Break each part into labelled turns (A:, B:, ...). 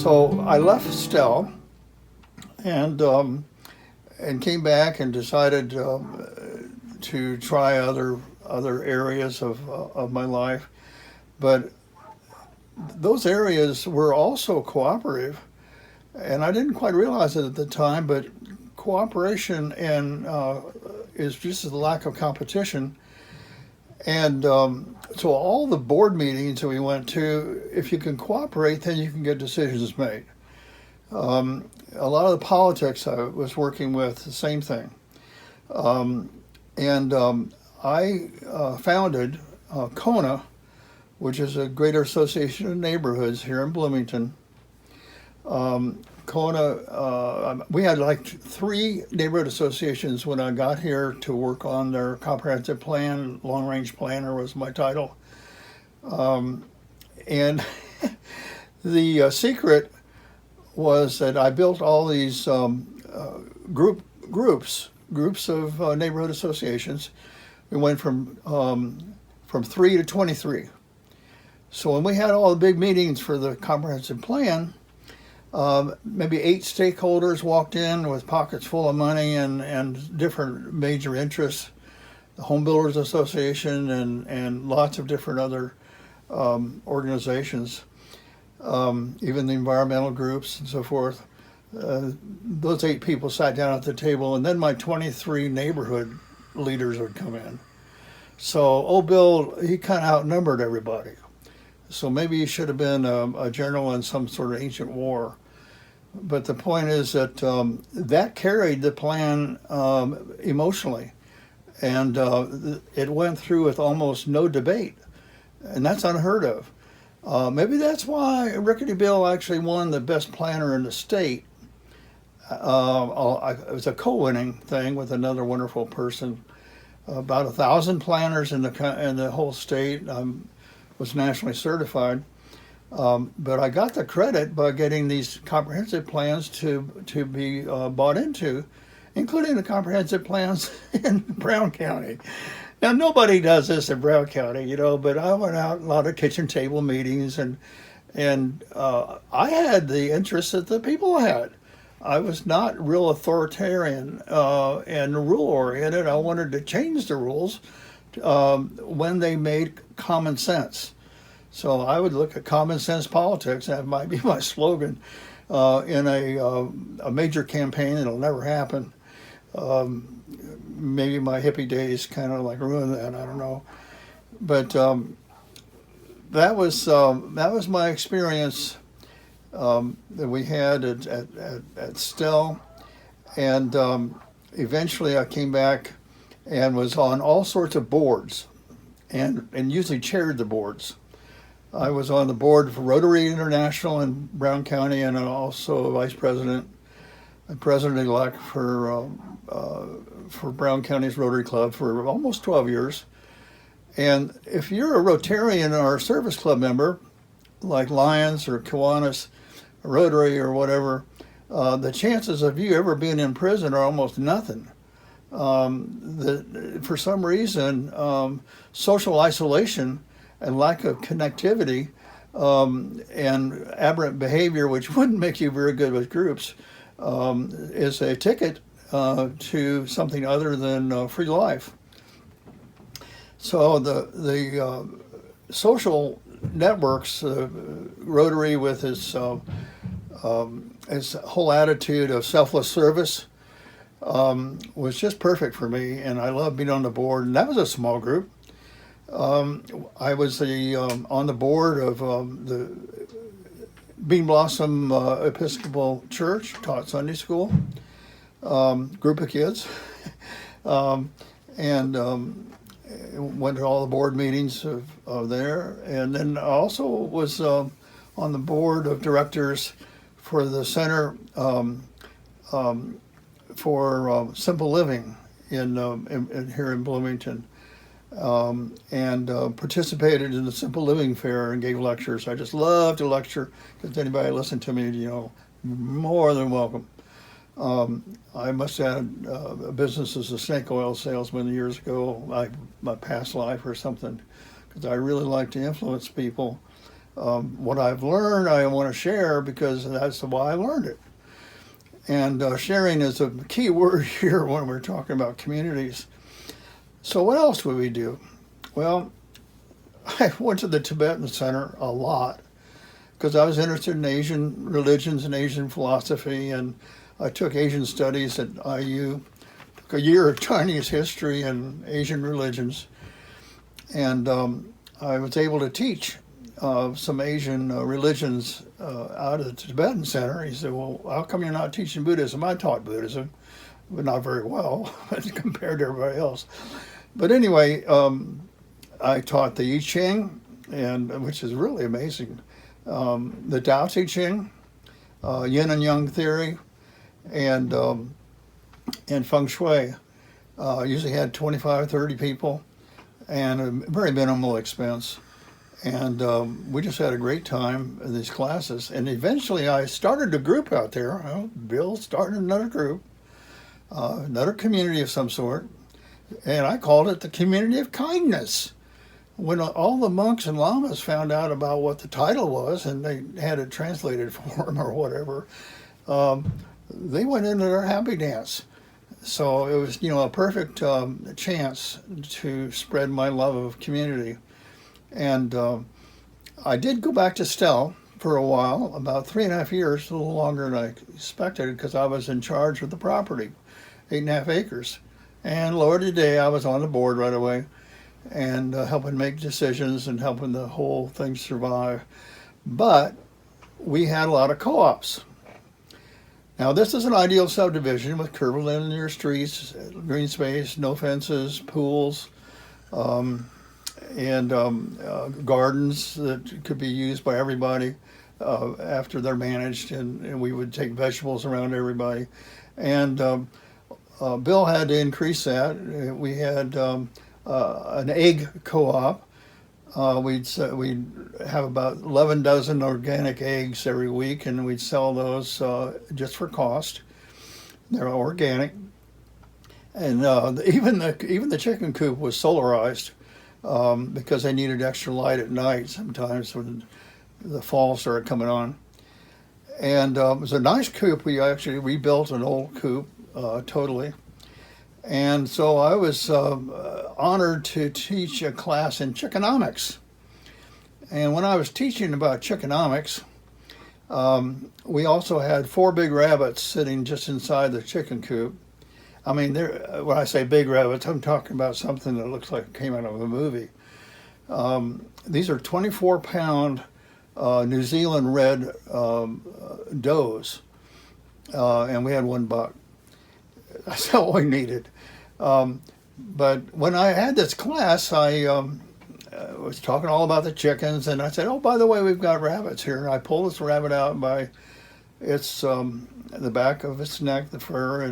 A: So I left Stell and came back and decided to try other areas of my life, but those areas were also cooperative, and I didn't quite realize it at the time. But cooperation and is just the lack of competition, and so all the board meetings that we went to, if you can cooperate, then you can get decisions made. A lot of the politics I was working with, the same thing. I founded KONA, which is a Greater Association of Neighborhoods here in Bloomington. KONA, we had like 3 neighborhood associations when I got here to work on their comprehensive plan. Long range planner was my title. And the secret was that I built all these groups of neighborhood associations. We went from 3 to 23. So when we had all the big meetings for the comprehensive plan, maybe 8 stakeholders walked in with pockets full of money and different major interests. The Home Builders Association and lots of different other organizations, even the environmental groups and so forth. Those 8 people sat down at the table, and then my 23 neighborhood leaders would come in. So old Bill, he kind of outnumbered everybody. So maybe he should have been a general in some sort of ancient war. But the point is that that carried the plan emotionally, and it went through with almost no debate, and that's unheard of. Maybe that's why Rickety Bill actually won the best planner in the state. It was a co-winning thing with another wonderful person. About 1,000 planners in the whole state. Was nationally certified. But I got the credit by getting these comprehensive plans to be bought into, including the comprehensive plans in Brown County. Now, nobody does this in Brown County, but I went out a lot of kitchen table meetings, and I had the interests that the people had. I was not real authoritarian and rule-oriented. I wanted to change the rules when they made common sense. So I would look at common sense politics. That might be my slogan in a major campaign that'll never happen. Maybe my hippie days kind of like ruined that. I don't know, but that was my experience that we had at Stell, and eventually I came back and was on all sorts of boards, and usually chaired the boards. I was on the board for Rotary International in Brown County, and also vice president and president-elect for Brown County's Rotary Club for almost 12 years. And if you're a Rotarian or a service club member, like Lions or Kiwanis, Rotary or whatever, the chances of you ever being in prison are almost nothing. For some reason, social isolation and lack of connectivity and aberrant behavior, which wouldn't make you very good with groups, is a ticket to something other than free life. So the social networks, Rotary with his whole attitude of selfless service, was just perfect for me, and I love being on the board. And that was a small group. I was on the board of the Bean Blossom Episcopal Church, taught Sunday school, group of kids, and went to all the board meetings of there. And then I also was on the board of directors for the Center for Simple Living in here in Bloomington. And participated in the Simple Living Fair and gave lectures. I just love to lecture. If anybody listen to me, more than welcome. I must have had a business as a snake oil salesman years ago, like my past life or something, because I really like to influence people what I've learned, I want to share because that's why I learned it. And sharing is a key word here when we're talking about communities. So what else would we do? Well, I went to the Tibetan Center a lot because I was interested in Asian religions and Asian philosophy, and I took Asian studies at IU, took a year of Chinese history and Asian religions, and I was able to teach some Asian religions out of the Tibetan Center. He said, well, how come you're not teaching Buddhism? I taught Buddhism, but not very well compared to everybody else. But anyway, I taught the I Ching, and which is really amazing. The Tao Te Ching, Yin and Yang theory, and Feng Shui. Usually had 25, 30 people, and a very minimal expense. And we just had a great time in these classes. And eventually I started a group out there. Well, Bill started another group, another community of some sort, and I called it the Community of Kindness. When all the monks and lamas found out about what the title was, and they had it translated for them or whatever, they went into their happy dance. So it was, a perfect chance to spread my love of community. And I did go back to Stell for a while, about 3.5 years, a little longer than I expected, because I was in charge of the property, 8.5 acres. And Lord today, I was on the board right away, and helping make decisions and helping the whole thing survive. But we had a lot of co-ops. Now this is an ideal subdivision with curvilinear streets, green space, no fences, pools, and gardens that could be used by everybody after they're managed, and we would take vegetables around everybody. And Bill had to increase that. We had an egg co-op. We'd have about 11 dozen organic eggs every week, and we'd sell those just for cost. They're organic, and even the chicken coop was solarized because they needed extra light at night sometimes when the fall started coming on. And it was a nice coop. We actually rebuilt an old coop totally. And so I was honored to teach a class in chickenomics. And when I was teaching about chickenomics, we also had 4 big rabbits sitting just inside the chicken coop. I mean, when I say big rabbits, I'm talking about something that looks like it came out of a movie. These are 24-pound New Zealand red does, and we had 1 buck. That's all we needed. But when I had this class, I was talking all about the chickens, and I said, oh, by the way, we've got rabbits here. And I pulled this rabbit out by its the back of its neck, the fur,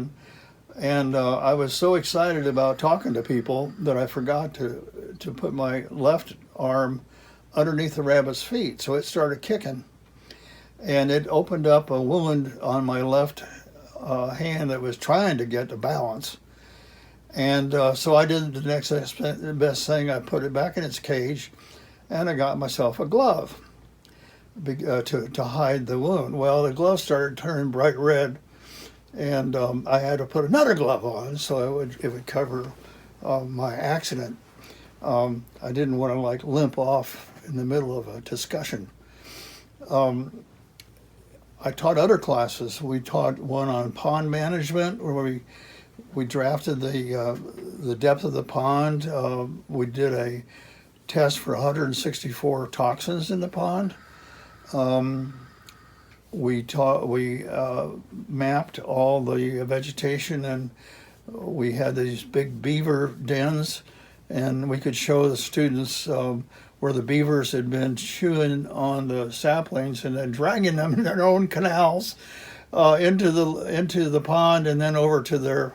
A: and I was so excited about talking to people that I forgot to put my left arm underneath the rabbit's feet. So it started kicking, and it opened up a wound on my left hand that was trying to get to balance. And so I did the next best thing. I put it back in its cage, and I got myself a glove to hide the wound. Well, the glove started turning bright red, and I had to put another glove on so it would cover my accident. I didn't want to limp off in the middle of a discussion. I taught other classes. We taught one on pond management, where we drafted the depth of the pond. We did a test for 164 toxins in the pond. We mapped all the vegetation, and we had these big beaver dens, and we could show the students where the beavers had been chewing on the saplings and then dragging them in their own canals into the pond, and then over to their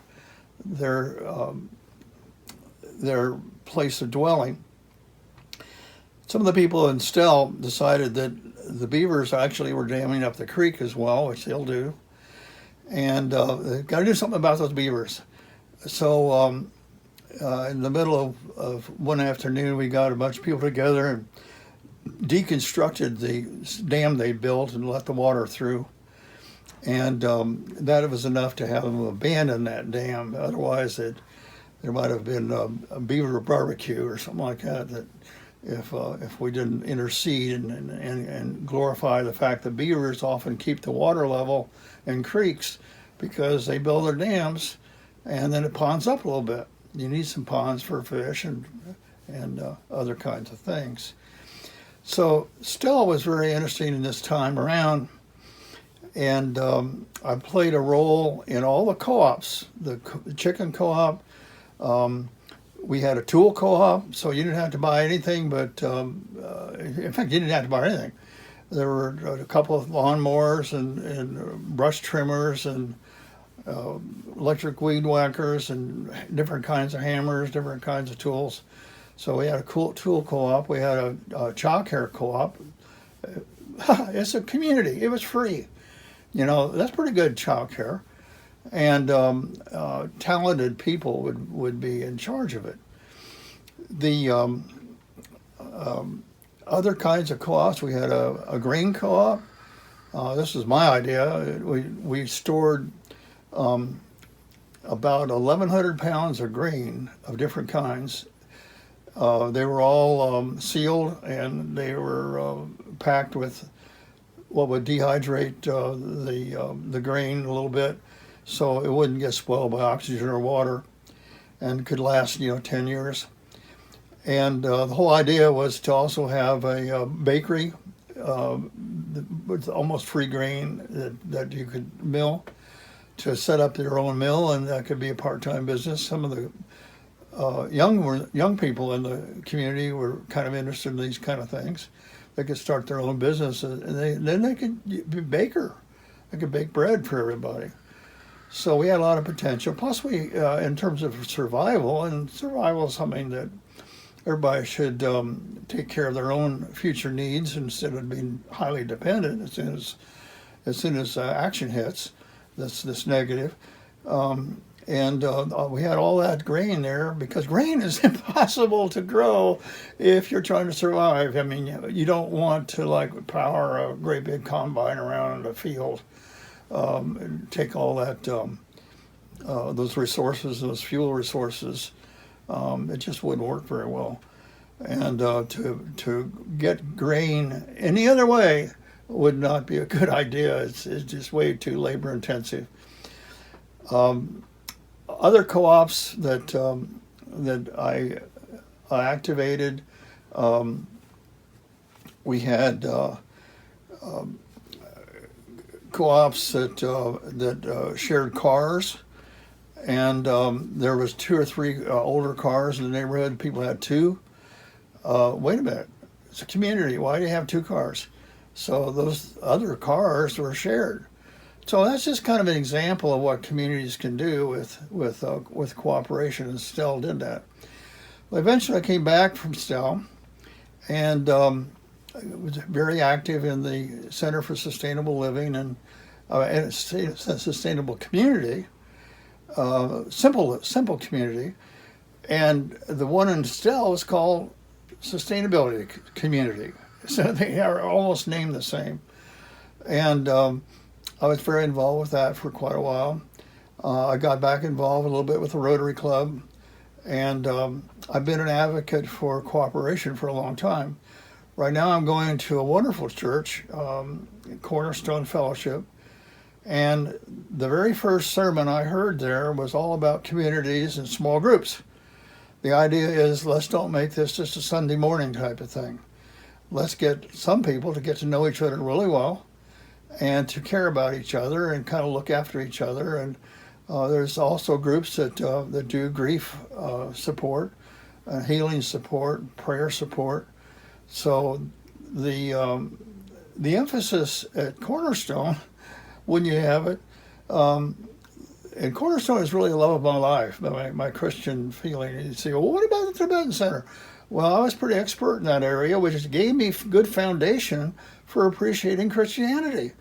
A: place of dwelling. Some of the people in Stell decided that the beavers actually were damming up the creek as well, which they'll do, and they've got to do something about those beavers. So in the middle of one afternoon, we got a bunch of people together, and deconstructed the dam they built and let the water through. And that was enough to have them abandon that dam. Otherwise, there might have been a beaver barbecue or something like that. That if we didn't intercede and glorify the fact that beavers often keep the water level in creeks because they build their dams, and then it ponds up a little bit. You need some ponds for fish and other kinds of things. So Stella was very interesting in this time around. And I played a role in all the co-ops, the chicken co-op. We had a tool co-op, so you didn't have to buy anything, but in fact, you didn't have to buy anything. There were a couple of lawnmowers and brush trimmers and electric weed whackers and different kinds of hammers, different kinds of tools. So we had a cool tool co-op. We had a child care co-op. It's a community. It was free. You know, that's pretty good child care. And talented people would be in charge of it. The other kinds of co-ops, we had a grain co-op. This was my idea. We stored about 1,100 pounds of grain of different kinds. They were all sealed, and they were packed with what would dehydrate the grain a little bit, so it wouldn't get spoiled by oxygen or water, and could last 10 years. And the whole idea was to also have a bakery with almost free grain that you could mill, to set up your own mill, and that could be a part-time business. Some of the young people in the community were kind of interested in these kind of things. They could start their own business, and then they could be a baker. They could bake bread for everybody. So we had a lot of potential. Plus, we, in terms of survival, and survival is something that everybody should take care of their own future needs instead of being highly dependent as soon as action hits. That's negative. And we had all that grain there, because grain is impossible to grow if you're trying to survive. I mean, you don't want to power a great big combine around a field and take all that those resources, those fuel resources. It just wouldn't work very well. And to get grain any other way would not be a good idea. It's just way too labor intensive. Other co-ops that I activated, we had co-ops that shared cars, and there was 2 or 3 older cars in the neighborhood. People had 2. Wait a minute, it's a community. Why do you have 2 cars? So those other cars were shared. So that's just kind of an example of what communities can do with cooperation, and Stell did that. Well, eventually I came back from Stell, and I was very active in the Center for Sustainable Living and Sustainable Community, simple community, and the one in Stell is called Sustainability Community. So they are almost named the same, and I was very involved with that for quite a while. I got back involved a little bit with the Rotary Club, and I've been an advocate for cooperation for a long time. Right now I'm going to a wonderful church, Cornerstone Fellowship, and the very first sermon I heard there was all about communities and small groups. The idea is, let's don't make this just a Sunday morning type of thing. Let's get some people to get to know each other really well, and to care about each other and kind of look after each other. And there's also groups that do grief support, healing support, prayer support. So the emphasis at Cornerstone, wouldn't you have it? And Cornerstone is really the love of my life, my Christian feeling. You say, well, what about the Tibetan Center? Well, I was pretty expert in that area, which gave me good foundation for appreciating Christianity.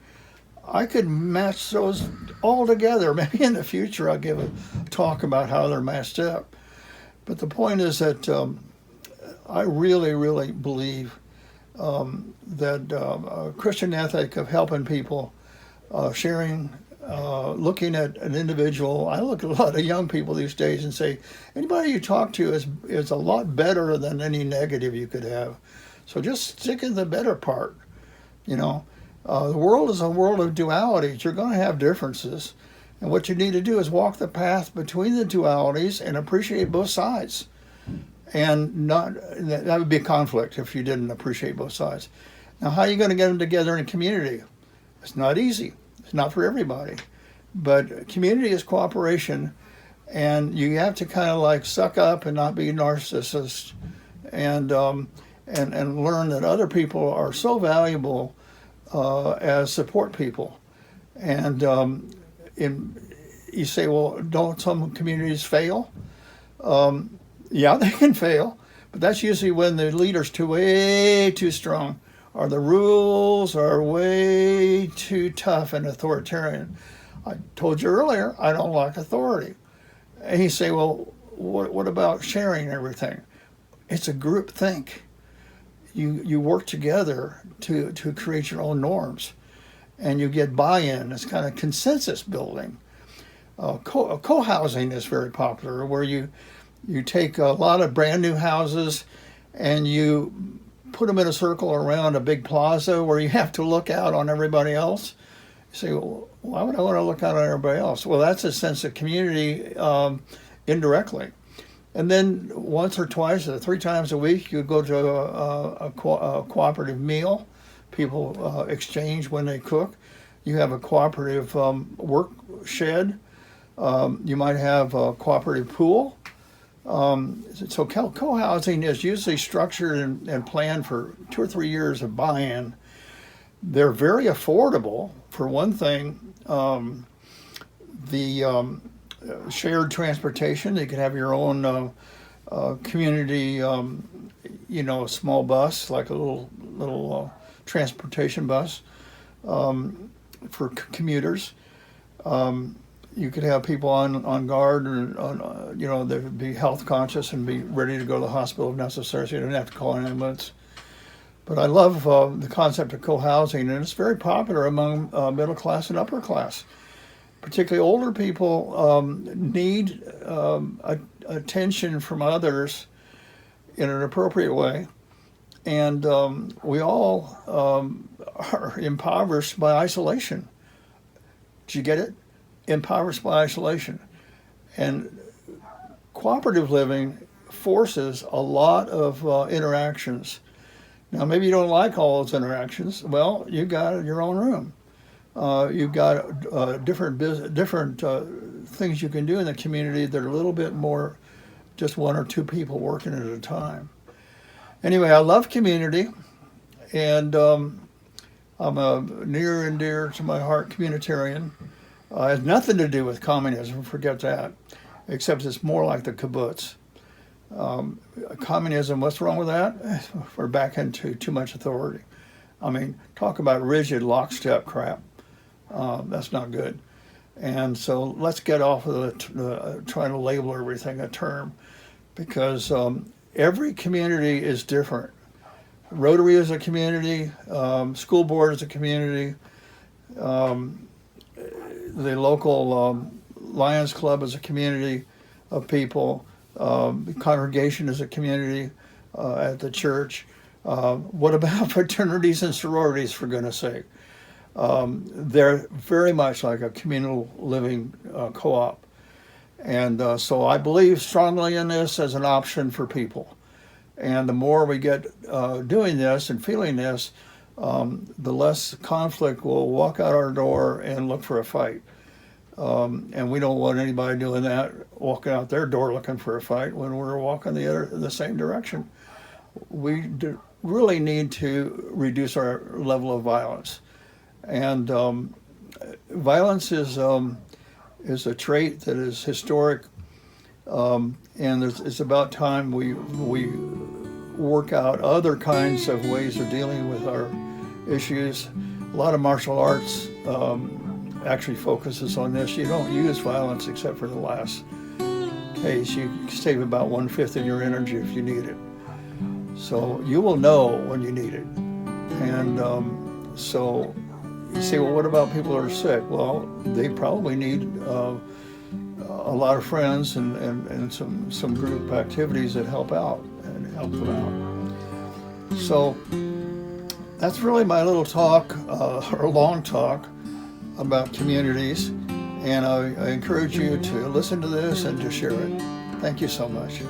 A: I could match those all together. Maybe in the future I'll give a talk about how they're matched up. But the point is that I really, really believe that Christian ethic of helping people, sharing, looking at an individual. I look at a lot of young people these days and say, anybody you talk to is a lot better than any negative you could have. So just stick in the better part. You know, the world is a world of dualities. You're going to have differences. And what you need to do is walk the path between the dualities and appreciate both sides. And not that would be a conflict if you didn't appreciate both sides. Now, how are you going to get them together in a community? It's not easy. It's not for everybody. But community is cooperation, and you have to kind of like suck up and not be narcissists, and learn that other people are so valuable as support people. And you say, well, don't some communities fail? Yeah, they can fail, but that's usually when the leader's way too strong, or the rules are way too tough and authoritarian. I told you earlier, I don't like authority. And you say, well, what about sharing everything? It's a group think. You work together to create your own norms, and you get buy-in. It's kind of consensus building. Co-housing is very popular, where you take a lot of brand new houses and you put them in a circle around a big plaza where you have to look out on everybody else. You say, well, why would I want to look out on everybody else? Well, that's a sense of community indirectly. And then once or twice or 3 times a week, you go to a cooperative meal. People exchange when they cook. You have a cooperative work shed. You might have a cooperative pool. So co-housing is usually structured and planned for 2 or 3 years of buy-in. They're very affordable. For one thing, the shared transportation. You can have your own community, small bus, like a little transportation bus for commuters. You could have people on guard, or they would be health conscious and be ready to go to the hospital if necessary, so you don't have to call an ambulance. But I love the concept of co-housing, and it's very popular among middle class and upper class. Particularly older people need attention from others in an appropriate way, and we all are impoverished by isolation. Did you get it? Impoverished by isolation. And cooperative living forces a lot of interactions. Now, maybe you don't like all those interactions. Well, you got your own room. You've got different things you can do in the community that are a little bit more just 1 or 2 people working at a time. Anyway, I love community, and I'm a near and dear to my heart communitarian. It has nothing to do with communism, forget that, except it's more like the kibbutz. Communism, what's wrong with that? We're back into too much authority. I mean, talk about rigid lockstep crap. That's not good. And so let's get off of the trying to label everything a term, because every community is different. Rotary is a community, school board is a community, the local Lions Club is a community of people, the congregation is a community at the church. What about fraternities and sororities, for goodness sake? They're very much like a communal living co-op. And so I believe strongly in this as an option for people. And the more we get doing this and feeling this, the less conflict will walk out our door and look for a fight. And we don't want anybody doing that, walking out their door looking for a fight when we're walking the same direction. We really need to reduce our level of violence. And violence is a trait that is historic, and it's about time we work out other kinds of ways of dealing with our issues. A lot of martial arts actually focuses on this. You don't use violence except for the last case. You save about 1/5 of your energy if you need it. So you will know when you need it. And so you say, well, what about people who are sick? Well, they probably need a lot of friends and some group activities that help out and help them out. So that's really my little talk, or long talk, about communities. And I encourage you to listen to this and to share it. Thank you so much.